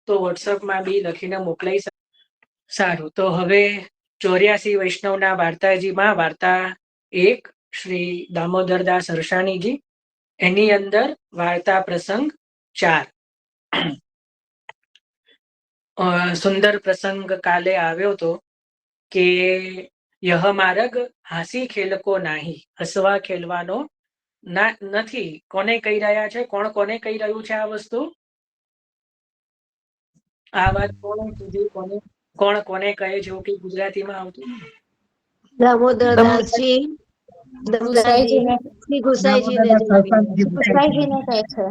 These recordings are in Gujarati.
તો વોટ્સઅપમાં બી લખીને મોકલાઈ શકો. સારું, તો હવે 84 વૈષ્ણવના વાર્તાજીમાં વાર્તા 1 શ્રી દામોદરદાસ હરસાણીજી, એની અંદર વાર્તા પ્રસંગ 4. સુંદર પ્રસંગ કાલે આવ્યો તો કે યહ માર્ગ હાસી ખેલકો નાહી, હસવા ખેલવાનો ના નથી. કોને કહી રહ્યા છે? કોને કહી રહ્યું છે આ વસ્તુ? આ વાત કોણે કીધી? કોને કહે છે? એવું કે ગુજરાતીમાં આવતું? દામોદરદાસજી ગુસાઈજીને શ્રી ગુસાઈજીને ગુસાઈજીને કહે છે.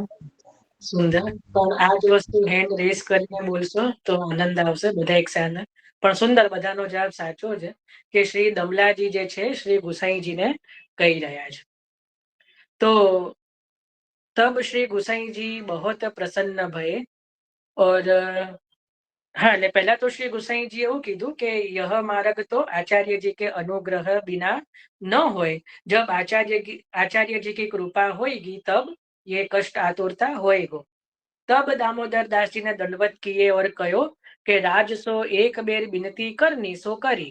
સુંદર. પણ આ જ વસ્તુ હેન્ડ રેસ કરીને બોલશો તો આનંદ આવશે બધા એક સાથે. પણ સુંદર, બધાનો જવાબ સાચો છે કે શ્રી દમલાજી જે છે શ્રી ગુસાઈજીને કહી રહ્યા છે. તો तब श्री गुसाई जी बहुत प्रसन्न भये और हाँ, એટલે પહેલા તો શ્રી ગુસાઈજી એવું કીધું કે यह मार्ग तो आचार्य जी के अनुग्रह बिना न होए, जब आचार्य जी की कृपा होएगी तब ये कष्ट आतुरता होएगो. तब दामोदर दास जी ने दंडवत किए और कहो कि राज सो एक बेर बिनती करनी सो करी,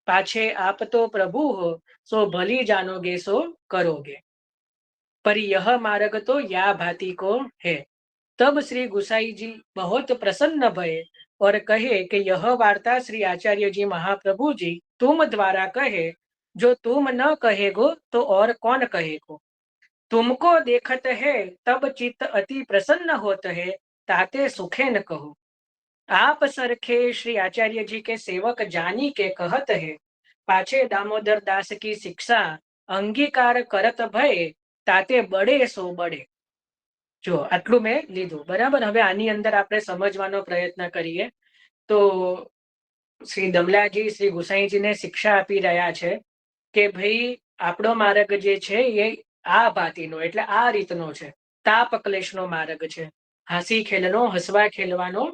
पाछे आप तो प्रभु हो सो भली जानोगे सो करोगे, पर यह मार्ग तो या भांति को है. तब श्री गुसाई जी बहुत प्रसन्न भये और कहे कि यह वार्ता श्री आचार्य जी महाप्रभु जी तुम द्वारा कहे, जो तुम न कहेगो तो और कौन कहेगो. तुमको देखत है तब चित्त अति प्रसन्न होत है, ताते सुखे न कहो. आप सरखे श्री आचार्य जी के सेवक जानी के कहत है, पाछे दामोदर दास की शिक्षा अंगीकार करत भय, ताते बड़े सो बड़े. જો આટલું મેં લીધું, બરાબર. હવે આની અંદર આપણે સમજવાનો પ્રયત્ન કરીએ તો શ્રી દમલાજી શ્રી ગુસાઈજીને શિક્ષા આપી રહ્યા છે કે ભાઈ આપણો માર્ગ જે છે એ આ ભાતીનો એટલે આ રીતનો છે, તાપ ક્લેશનો માર્ગ છે. હાસી ખેલનો, હસવા ખેલવાનો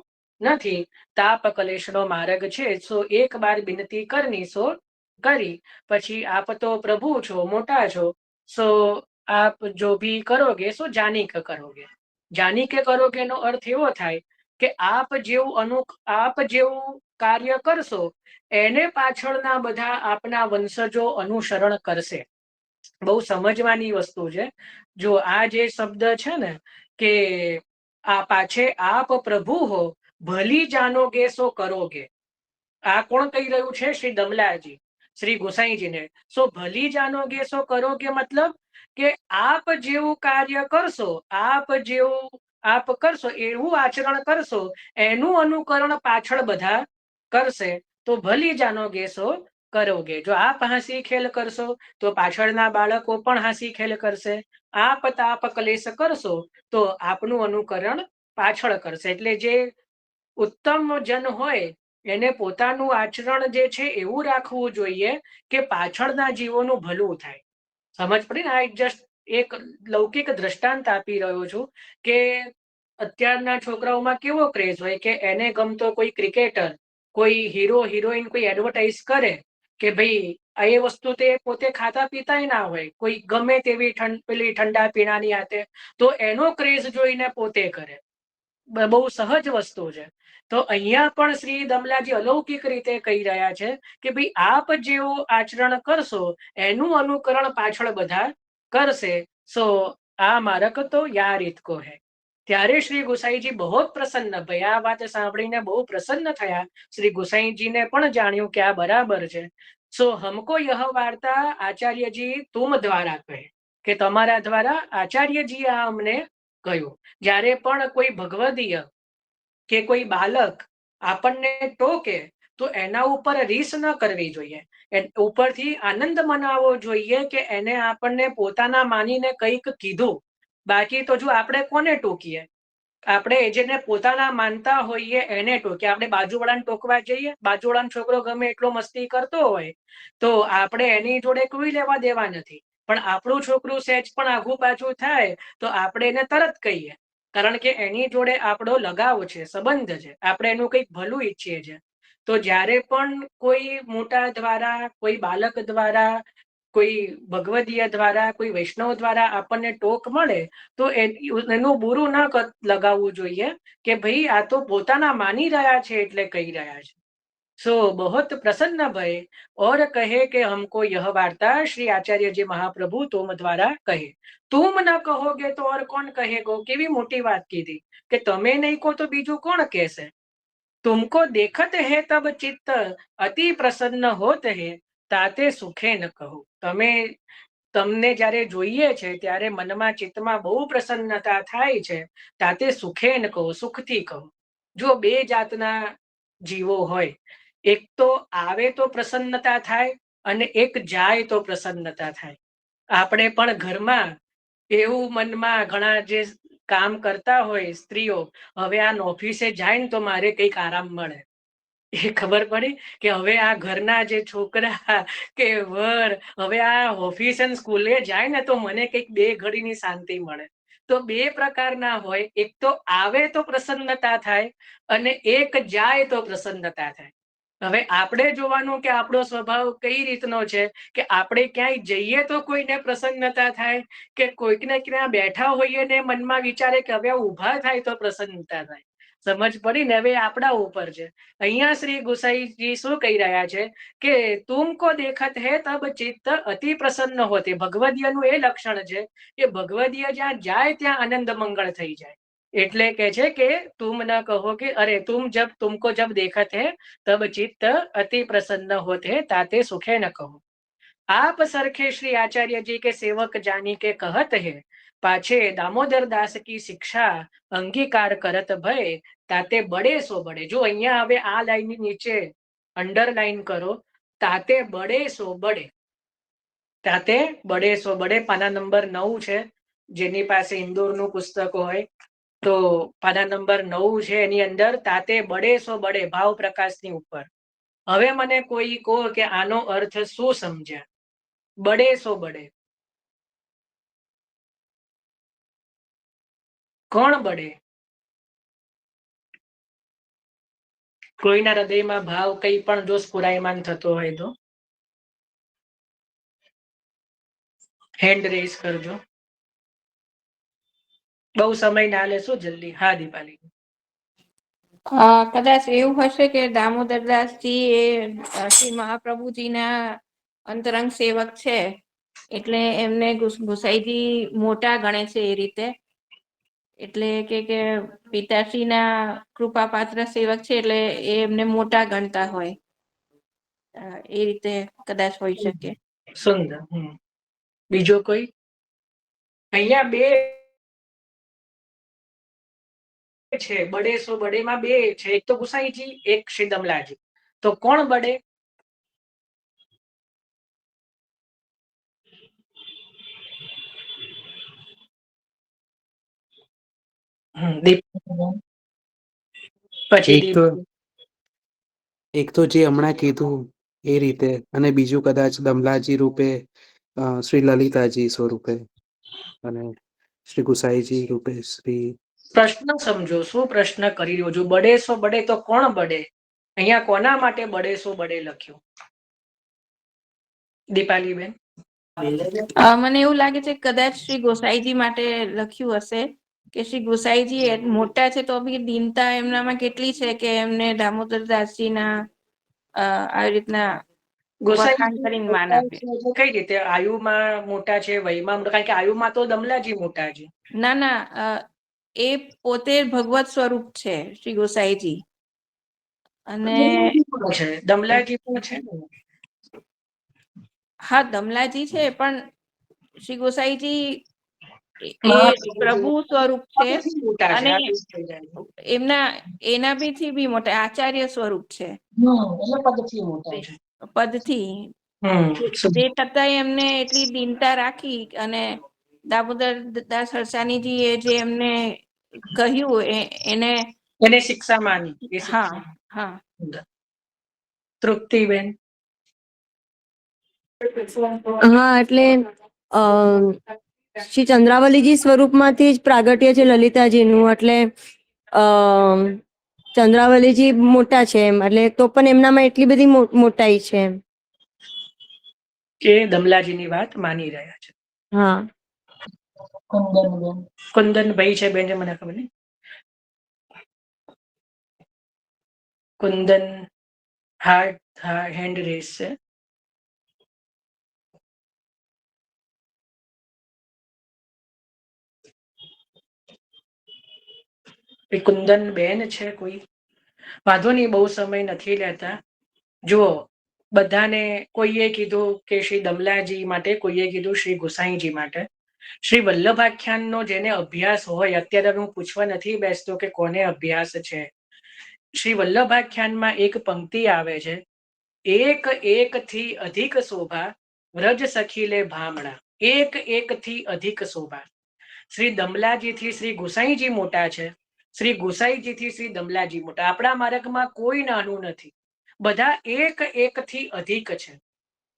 નથી. તાપ ક્લેશનો માર્ગ છે. સો એક બાર બિનતી કરની સો કરી, પછી આપ તો પ્રભુ છો, મોટા છો, સો आप जो भी करोगे सो जानी के करोगे. जानी के करोगे નો અર્થ એવો થાય કે આપ જેવું કાર્ય કરશો એને પાછળના બધા આપના વંશજો અનુસરણ કરશે. બહુ સમજવાની વસ્તુ છે. જો આ જે શબ્દ છે ને કે આ પાછે આપ પ્રભુ હો ભલી જાનોગે સો કરોગે, આ કોણ કહી રહ્યું છે? શ્રી દમલાજી શ્રી ગુસાઈજીને. સો ભલી જાનોગે સો કરોગે મતલબ કે આપ જેવું કાર્ય કરશો, આપ કરશો એવું આચરણ કરશો, એનું અનુકરણ પાછળ બધા કરશે, તો ભલી જાનોગે સો કરોગે. જો આપ હાસી ખેલ કરશો તો પાછળના બાળકો પણ હાસી ખેલ કરશે. આપ તાપ ક્લેશ કરશો તો આપનું અનુકરણ પાછળ કરશે. એટલે જે ઉત્તમ જન હોય એને પોતાનું આચરણ જે છે એવું રાખવું જોઈએ કે પાછળના જીવોનું ભલું થાય. સમજ પડી ને? આ જસ્ટ એક લૌકિક દ્રષ્ટાંત આપી રહ્યો છું કે અત્યારના છોકરાઓમાં કેવો ક્રેઝ હોય કે એને ગમતો કોઈ ક્રિકેટર, કોઈ હીરો હિરોઈન કોઈ એડવર્ટાઇઝ કરે કે ભાઈ એ વસ્તુ તે પોતે ખાતા પીતાય ના હોય, કોઈ ગમે તેવી પેલી ઠંડા પીણાની આતે, તો એનો ક્રેઝ જોઈને પોતે કરે. બહુ સહજ વસ્તુ છે. તો અહીંયા પણ શ્રી દમલાજી અલૌકિક રીતે કહી રહ્યા છે કે ભાઈ આપ જેવું આચરણ કરશો એનું અનુકરણ પાછળ બધા કરશે. સો આ માર્ગ તો યા રીત કો હૈ. ત્યારે શ્રી ગુસાઈજી બહુ પ્રસન્ન ભયા. આ વાત સાંભળીને બહુ પ્રસન્ન થયા. શ્રી ગુસાઈજીને પણ જાણ્યું કે આ બરાબર છે. સો હમકો યહ વાર્તા આચાર્યજી તુમ દ્વારા કહે, કે તમારા દ્વારા આચાર્યજી આ અમને કહ્યું. જ્યારે પણ કોઈ ભગવદીય કે કોઈ બાલક આપણને ટોકે તો એના ઉપર રીસ ન કરવી જોઈએ, ઉપરથી આનંદ મનાવવો જોઈએ કે એને આપણને પોતાના માનીને કંઈક કીધું. બાકી તો જો આપણે કોને ટોકીએ? આપણે જેને પોતાના માનતા હોઈએ એને ટોકીએ. આપણે બાજુવાળાને ટોકવા જઈએ, બાજુવાળાનો છોકરો ગમે એટલો મસ્તી કરતો હોય તો આપણે એની જોડે કોઈ લેવા દેવા નથી. પણ આપણું છોકરું સહેજ પણ આઘું પાછું થાય તો આપણે એને તરત કહીએ, કારણ કે એની જોડે આપણો લગાવ છે, સંબંધ છે, આપણે એનું કંઈક ભલું ઈચ્છીએ છીએ. તો જ્યારે પણ કોઈ મોટા દ્વારા, કોઈ બાલક દ્વારા કોઈ ભગવદીય દ્વારા કોઈ વૈષ્ણવ દ્વારા આપણને ટોક મળે તો એનું બુરું ના લગાવવું જોઈએ કે ભાઈ આ તો પોતાના માની રહ્યા છે એટલે કહી રહ્યા છે. सो बहुत प्रसन्न भय और कहे कि हमको यह वार्ता श्री आचार्य जी महाप्रभु तुम द्वारा कहे. तुम न कहोगे तो और कौन कहेगो. केवी मोटी વાત કીધી કે તમે નહીં કહો તો બીજું કોણ કહેશે. तुमको देखत है तब चित्त अति प्रसन्न होत है ताते सुखे न कहो. તમને જ્યારે જોઈએ છે ત્યારે મનમાં ચિત્તમાં બહુ પ્રસન્નતા થાય છે. તાતે સુખે ન કહો, સુખથી કહો. જો બે જાતના જીવો હોય, એક તો આવે તો પ્રસન્નતા થાય અને એક જાય તો પ્રસન્નતા થાય. આપણે પણ ઘરમાં એવું મનમાં ઘણા જે કામ કરતા હોય સ્ત્રીઓ, હવે આ ઓફિસે જાય ને તો મારે કંઈક આરામ મળે. એ ખબર પડી કે હવે આ ઘરના જે છોકરા કે વર હવે આ ઓફિસ અને સ્કૂલે જાય ને તો મને કંઈક બે ઘડીની શાંતિ મળે. તો બે પ્રકારના હોય, એક તો આવે તો પ્રસન્નતા થાય અને એક જાય તો પ્રસન્નતા થાય. હવે આપણે જોવાનું કે આપણો સ્વભાવ કઈ રીતનો છે કે આપણે ક્યાંય જઈએ તો કોઈને પ્રસન્નતા થાય કે કોઈકને ક્યાં બેઠા હોઈએ ને મનમાં વિચારે કે હવે ઊભા થાય તો પ્રસન્નતા થાય. સમજ પડી ને. હવે આપણા ઉપર છે. અહીંયા શ્રી ગુસાઈજી શું કહી રહ્યા છે કે તુમકો દેખત હે તબ ચિત્ત અતિ પ્રસન્ન હોતે. ભગવદીયનું એ લક્ષણ છે કે ભગવદીય જ્યાં જાય ત્યાં આનંદ મંગળ થઈ જાય. એટલે કે છે કે તુમ ન કહો કે અરે तुमको जब देखत है तब चित्त अति प्रसन्न होते ताते सुखे न कहो. आप सरखे श्री आचार्य जी के सेवक जानी के कहत है पाछे दामोदर दास की शिक्षा अंगीकार करत भय ताते बड़े सो बड़े. જો અહીંયા હવે આ લાઈનની નીચે અંડરલાઈન કરો, તાતે બડે સો બડે. તાતે બડે સો બડે પાના નંબર 9 છે. જેની પાસે ઇન્દોરનું પુસ્તક હોય તો પાના નંબર 9 છે, એની અંદર તાતે બડે સો બડે ભાવ પ્રકાશની ઉપર. હવે મને કોઈ કહો કે આનો અર્થ શું સમજ્યા. બડે સો બડે, કોણ બડે? કોઈના હૃદયમાં ભાવ કંઈ પણ જો સ્ફુરાયમાન થતો હોય તો હેન્ડ રેઝ કરજો. બહુ સમય ના લેશો, જલ્દી. હા દીપાલી. કદાચ એવું હશે કે દામોદરદાસજી એ શ્રી મહાપ્રભુજીના અંતરંગ સેવક છે એટલે એમને ગુસાઈજી મોટા ગણે છે એ રીતે. એટલે કે પિતાશ્રીના કૃપા પાત્ર સેવક છે એટલે એ એમને મોટા ગણતા હોય. એ રીતે કદાચ હોઈ શકે. સુંદર. બીજો કોઈ? અહીંયા બે છે, બડે સો બડેમાં બે છે. એક તો ગુસાઈજી, એક શ્રી દમલાજી. તો કોણ બડે? પછી એક તો જે હમણાં કીધું એ રીતે, અને બીજું કદાચ દમલાજી રૂપે શ્રી લલિતાજી સ્વરૂપે અને શ્રી ગુસાઈજી રૂપે શ્રી. પ્રશ્ન સમજો, શું પ્રશ્ન કરી રહ્યો છું. બડે સો બડે તો કોણ બડે? અહીંયા કોના માટે બડે સો બડે લખ્યું? દીપાલી બેન. મને એવું લાગે છે કદાચ શ્રી ગોસાઈજી માટે લખ્યું હશે કે શ્રી ગોસાઈજી મોટા છે તો બી દીનતા એમનામાં કેટલી છે કે એમને દામોદરદાસજીના આવી રીતના વખાણ કરીને માન આપે. કઈ રીતે? આયુમાં મોટા છે, વયમાં મોટા? કારણ કે આયુમાં તો દમલાજી મોટા છે. ના, એ પોતે ભગવત સ્વરૂપ છે શ્રી ગોસાઈજી. અને દમલાજી પણ છે. હા, દમલાજી છે પણ શ્રી ગોસાઈજી એ પ્રભુ સ્વરૂપ છે અને એના બી મોટા આચાર્ય સ્વરૂપ છે. પદથી તે છતાંય એમને એટલી દીનતા રાખી અને દામોદર દાસ હરસાણીજી એ જે એમને કહ્યું એને શિક્ષા માની. હા. તૃપ્તિબેન. હા, એટલે શ્રી ચંદ્રાવલીજી સ્વરૂપમાંથી જ પ્રાગટ્ય છે લલિતાજીનું. એટલે ચંદ્રાવલીજી મોટા છે એમ, એટલે તો પણ એમનામાં એટલી બધી મોટાઈ છે એમ. એ દમલાજીની વાત માની રહ્યા છે. હા. કુંદનભાઈ છે બેન, મને ખબર નહીં. કુંદન હેન્ડ રેસ છે. એ કુંદન બેન છે કોઈ? વાંધો નહીં, બહુ સમય નથી લેતા. જુઓ, બધાને કોઈએ કીધું કે શ્રી દમલાજી માટે, કોઈએ કીધું શ્રી ગુસાઈજી માટે. શ્રી વલ્લભાખ્યાનનો જેને અભ્યાસ હોય, અત્યારે હું પૂછવા નથી બેસતો કે કોને અભ્યાસ છે. શ્રી વલ્લભાખ્યાનમાં એક પંક્તિ આવે છે, એક એક થી અધિક શોભા વ્રજ સખીલે ભામણા. એક એક થી અધિક શોભા. શ્રી દમલાજી થી શ્રી ગુસાઈજી મોટા છે, શ્રી ગુસાઈજી થી શ્રી દમલાજી મોટા. આપણા માર્ગમાં કોઈ નાનું નથી, બધા એક એક થી અધિક છે.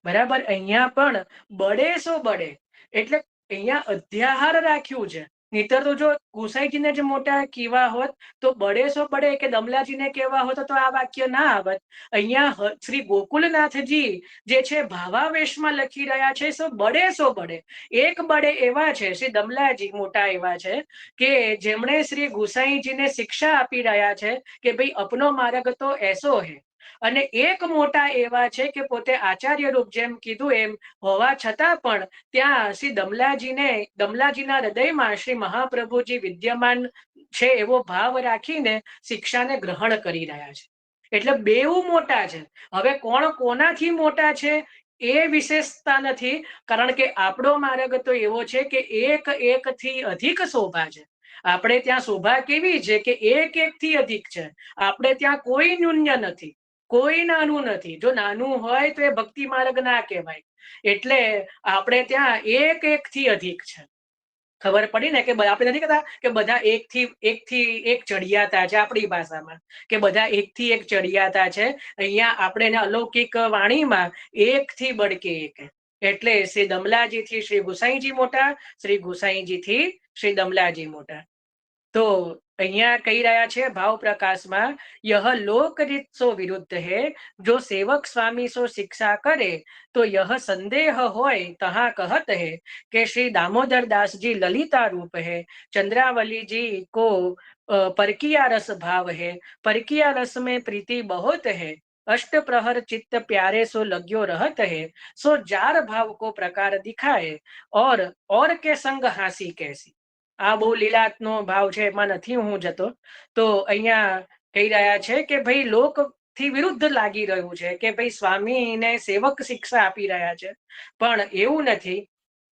બરાબર. અહીંયા પણ બળે સો બળે એટલે અહીંયા અધ્યાહાર રાખ્યું છે. નહીતર તો જો ગુસાઈજીને જ મોટા કહેવા હોત તો બળે સો બળે કે દમલાજીને કહેવા હોત તો આ વાક્ય ના આવત. અહીંયા શ્રી ગોકુલનાથજી જે છે ભાવાવેશમાં લખી રહ્યા છે, સો બળે એક બળે એવા છે. શ્રી દમલાજી મોટા એવા છે કે જેમણે શ્રી ગુસાઈજીને શિક્ષા આપી રહ્યા છે કે ભાઈ અપનો માર્ગ તો એસો હે. અને એક મોટા એવા છે કે પોતે આચાર્ય રૂપ, જેમ કીધું એમ હોવા છતાં પણ ત્યાં શ્રી દમલાજીના હૃદયમાં શ્રી મહાપ્રભુજી વિદ્યમાન છે એવો ભાવ રાખીને શિક્ષાને ગ્રહણ કરી રહ્યા છે. એટલે બેઉ મોટા છે. હવે કોણ કોનાથી મોટા છે એ વિશેષતા નથી, કારણ કે આપણો માર્ગ તો એવો છે કે એક એક થી અધિક શોભા છે. આપણે ત્યાં શોભા કેવી છે કે એક એક થી અધિક છે. આપણે ત્યાં કોઈ ન્યૂન્ય નથી, કોઈ નાનું નથી. જો નાનું હોય તો એ ભક્તિ માર્ગ ના કહેવાય. એટલે આપણે ત્યાં એક એક થી અધિક છે. ખબર પડી ને કે આપણે નથી કહેતા કે બધા એક થી એક ચડિયાતા છે. આપણી ભાષામાં કે બધા એક થી એક ચડિયાતા છે. અહીંયા આપણે અલૌકિક વાણીમાં એક થી બળકે એક. એટલે શ્રી દમલાજી થી શ્રી ગુસાઈજી મોટા, શ્રી ગુસાઈજી થી શ્રી દમલાજી મોટા. તો અહીંયા કહી રહ્યા છે ભાવ પ્રકાશમાં, યહ લોકરીત સો વિરુદ્ધ હે, જો સેવક સ્વામી સો શિક્ષા કરે તો યહ સંદેહ હોય તહા કહત હે કે શ્રી दामोदर दास जी ललिता रूप है, चंद्रावली जी को परकिया रस भाव है, परकिया रस में प्रीति बहुत है, अष्ट प्रहर चित्त प्यारे सो लग्यो रहत है, सो जार भाव को प्रकार दिखाए और के संग हासी कैसी. આ બહુ લીલાતનો ભાવ છે, એમાં નથી હું જતો. તો અહીંયા કહી રહ્યા છે કે ભાઈ લોક થી વિરુદ્ધ લાગી રહ્યું છે કે ભાઈ સ્વામીને સેવક શિક્ષા આપી રહ્યા છે, પણ એવું નથી.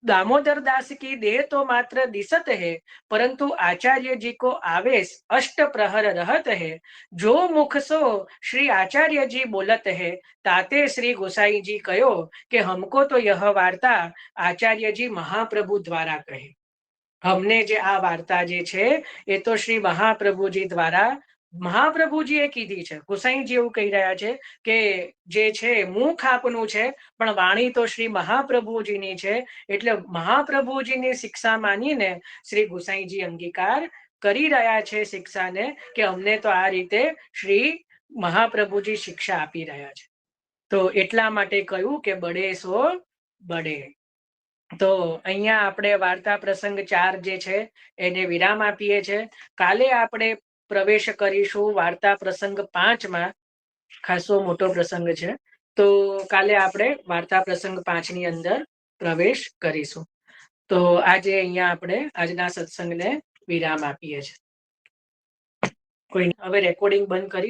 दामोदर दास की देह तो मात्र दिसत है, परंतु आचार्य जी को आवेश अष्ट प्रहर रहत है, जो मुख सो श्री आचार्य जी बोलत है, ताते श्री गोसाई जी कहो कि हमको तो यह वार्ता आचार्य जी महाप्रभु द्वारा कहे. हमने जे आ वार्ता जे छे ए तो श्री महाप्रभुजी द्वारा મહાપ્રભુજીએ કીધી છે. ગુસાઈજી એવું કહી રહ્યા છે કે જે છે મુખ આપનું છે પણ વાણી તો શ્રી મહાપ્રભુજીની છે. એટલે મહાપ્રભુજીની શિક્ષા માનીને શ્રી ગુસાઈજી અંગીકાર કરી રહ્યા છે શિક્ષાને, કે અમને તો આ રીતે શ્રી મહાપ્રભુજી શિક્ષા આપી રહ્યા છે. તો એટલા માટે કહ્યું કે બડે સો બડે. તો અહીંયા આપણે વાર્તા પ્રસંગ 4 જે છે એને વિરામ આપીએ છીએ. કાલે આપણે પ્રવેશ કરીશું વાર્તા પ્રસંગ 5 માં. ખાસો મોટો પ્રસંગ છે, તો કાલે આપણે વાર્તા પ્રસંગ 5 ની અંદર પ્રવેશ કરીશું. તો આજે અહીંયા આપણે આજના સત્સંગને વિરામ આપીએ છીએ. કોઈ હવે રેકોર્ડિંગ બંધ કરી